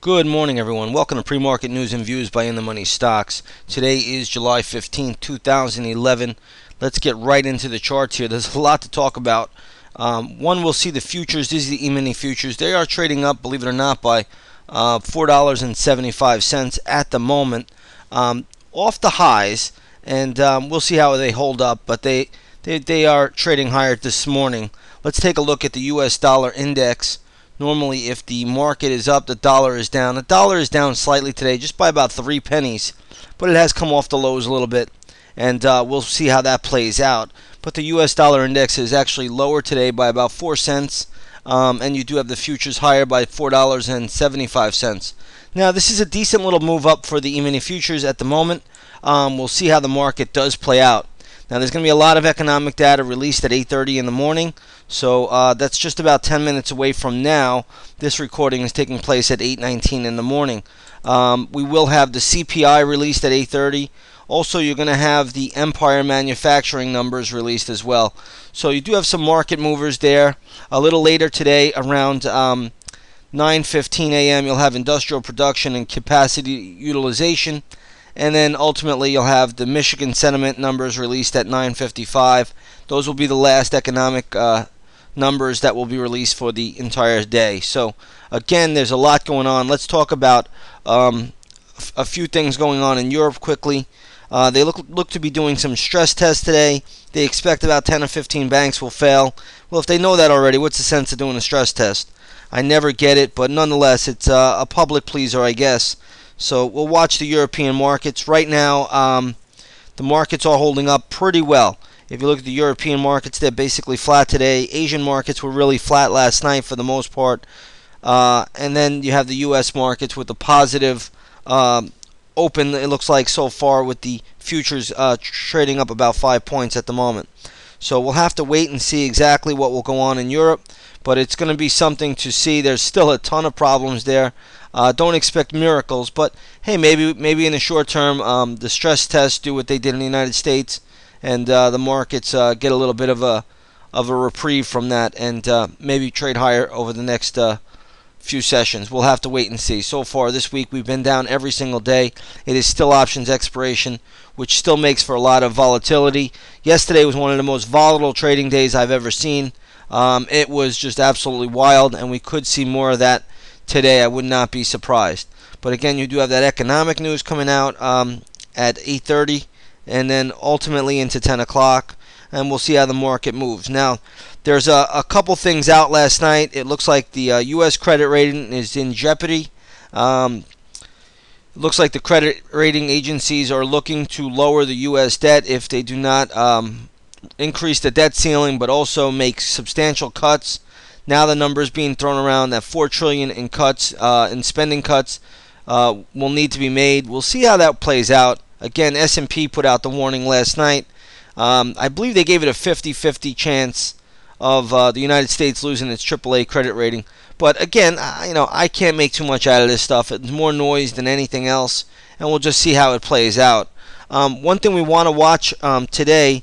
Good morning, everyone. Welcome to Pre-Market News and Views by In the Money Stocks. Today is July 15th, 2011. Let's get right into the charts here. There's a lot to talk about. One, we'll see the futures. These are the E-mini futures. They are trading up, believe it or not, by $4.75 at the moment, off the highs, and we'll see how they hold up, but they are trading higher this morning. Let's take a look at the U.S. dollar index. Normally, if the market is up, the dollar is down. The dollar is down slightly today, just by about 3 pennies, but it has come off the lows a little bit, and we'll see how that plays out. But the U.S. dollar index is actually lower today by about 4 cents, and you do have the futures higher by $4.75. Now, this is a decent little move up for the E-mini futures at the moment. We'll see how the market does play out. Now, there's going to be a lot of economic data released at 8:30 in the morning, so that's just about 10 minutes away from now. This recording is taking place at 8:19 in the morning. We will have the CPI released at 8:30. Also, you're going to have the Empire manufacturing numbers released as well. So you do have some market movers there. A little later today, around 9:15 a.m., you'll have industrial production and capacity utilization. And then ultimately you'll have the Michigan sentiment numbers released at 9:55. Those will be the last economic numbers that will be released for the entire day. So again, there's a lot going on. Let's talk about a few things going on in Europe quickly. They look to be doing some stress tests today. They expect about 10 or 15 banks will fail. Well, if they know that already, what's the sense of doing a stress test? I never get it, but nonetheless, it's a public pleaser, I guess. So we'll watch the European markets. Right now, the markets are holding up pretty well. If you look at the European markets, they're basically flat today. Asian markets were really flat last night for the most part. And then you have the U.S. markets with a positive open, it looks like, so far, with the futures trading up about 5 points at the moment. So we'll have to wait and see exactly what will go on in Europe, but it's going to be something to see. There's still a ton of problems there. Don't expect miracles, but hey, maybe in the short term, the stress tests do what they did in the United States, and the markets get a little bit of a reprieve from that, and maybe trade higher over the next few sessions. We'll have to wait and see. So far this week, we've been down every single day. It is still options expiration, which still makes for a lot of volatility. Yesterday was one of the most volatile trading days I've ever seen. It was just absolutely wild, and we could see more of that today. I would not be surprised. But again, you do have that economic news coming out at 8:30, and then ultimately into 10 o'clock, and we'll see how the market moves. Now, there's a couple things out last night. It looks like the U.S. credit rating is in jeopardy. It looks like the credit rating agencies are looking to lower the U.S. debt if they do not increase the debt ceiling, but also make substantial cuts. Now the number is being thrown around that $4 trillion in cuts, in spending cuts, will need to be made. We'll see how that plays out. Again, S&P put out the warning last night. I believe they gave it a 50-50 chance of the United States losing its AAA credit rating. But again, I can't make too much out of this stuff. It's more noise than anything else, and we'll just see how it plays out. One thing we want to watch today,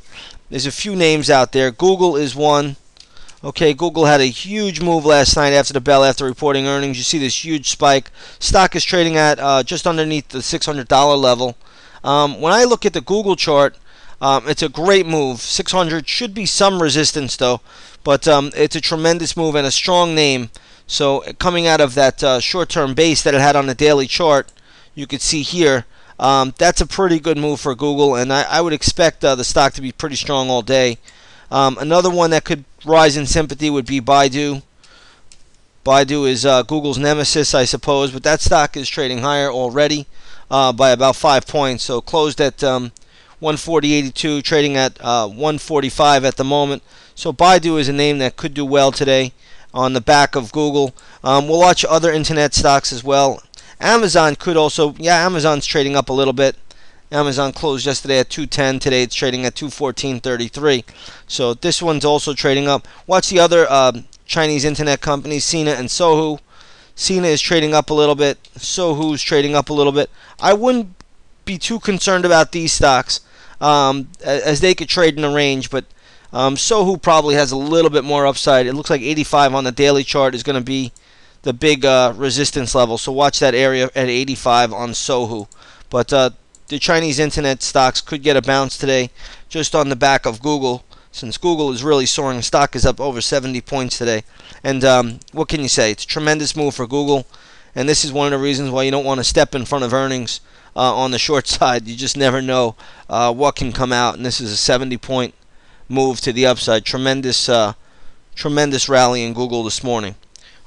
there's a few names out there. Google is one. Okay, Google had a huge move last night after the bell, after reporting earnings. You see this huge spike. Stock is trading at just underneath the $600 level. When I look at the Google chart, it's a great move. 600 should be some resistance, though, but it's a tremendous move and a strong name. So coming out of that short-term base that it had on the daily chart, you could see here, that's a pretty good move for Google, and I would expect the stock to be pretty strong all day. Another one that could rise in sympathy would be Baidu. Baidu is Google's nemesis, I suppose, but that stock is trading higher already by about 5 points. So closed at 140.82, trading at 145 at the moment. So Baidu is a name that could do well today on the back of Google. We'll watch other internet stocks as well. Amazon could also, Amazon's trading up a little bit. Amazon closed yesterday at 210. Today it's trading at 214.33. So this one's also trading up. Watch the other Chinese internet companies, Sina and Sohu. Sina is trading up a little bit. Sohu's trading up a little bit. I wouldn't be too concerned about these stocks as they could trade in the range, but Sohu probably has a little bit more upside. It looks like 85 on the daily chart is going to be the big resistance level. So watch that area at 85 on Sohu. But the Chinese internet stocks could get a bounce today just on the back of Google. Since Google is really soaring, stock is up over 70 points today. And what can you say? It's a tremendous move for Google. And this is one of the reasons why you don't want to step in front of earnings on the short side. You just never know what can come out. And this is a 70-point move to the upside. Tremendous rally in Google this morning.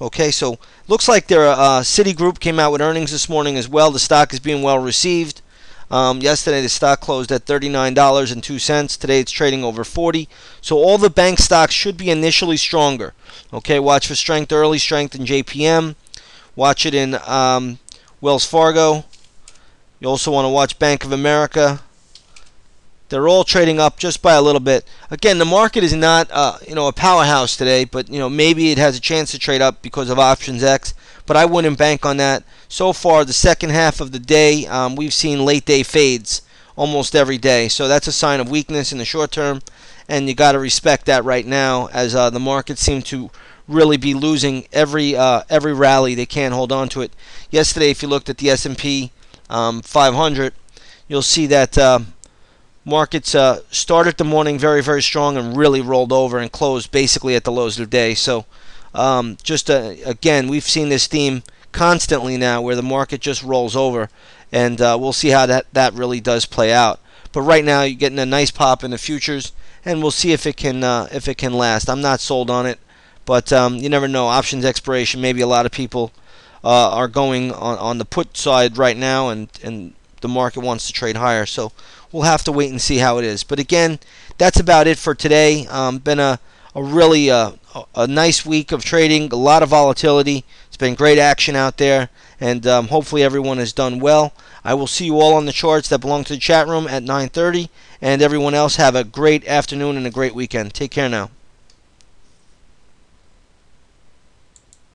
Okay, so looks like their Citigroup came out with earnings this morning as well. The stock is being well received. Yesterday the stock closed at $39.02. Today it's trading over 40. So all the bank stocks should be initially stronger. Okay, watch for strength, early strength in JPM. Watch it in Wells Fargo. You also want to watch Bank of America. They're all trading up just by a little bit. Again, the market is not a powerhouse today, but maybe it has a chance to trade up because of Options X. But I wouldn't bank on that. So far, the second half of the day, we've seen late day fades almost every day. So that's a sign of weakness in the short term, and you got to respect that right now, as the market seems to really be losing every rally. They can't hold on to it. Yesterday, if you looked at the S&P 500, you'll see that markets started the morning very, very strong and really rolled over and closed basically at the lows of the day. So again, we've seen this theme constantly now where the market just rolls over, and we'll see how that really does play out. But right now you're getting a nice pop in the futures, and we'll see if it can last. I'm not sold on it, but you never know. Options expiration, maybe a lot of people are going on the put side right now, and the market wants to trade higher. So we'll have to wait and see how it is. But again, that's about it for today. Been a really nice week of trading, a lot of volatility. It's been great action out there, and hopefully everyone has done well. I will see you all on the charts that belong to the chat room at 9:30, and everyone else have a great afternoon and a great weekend. Take care now.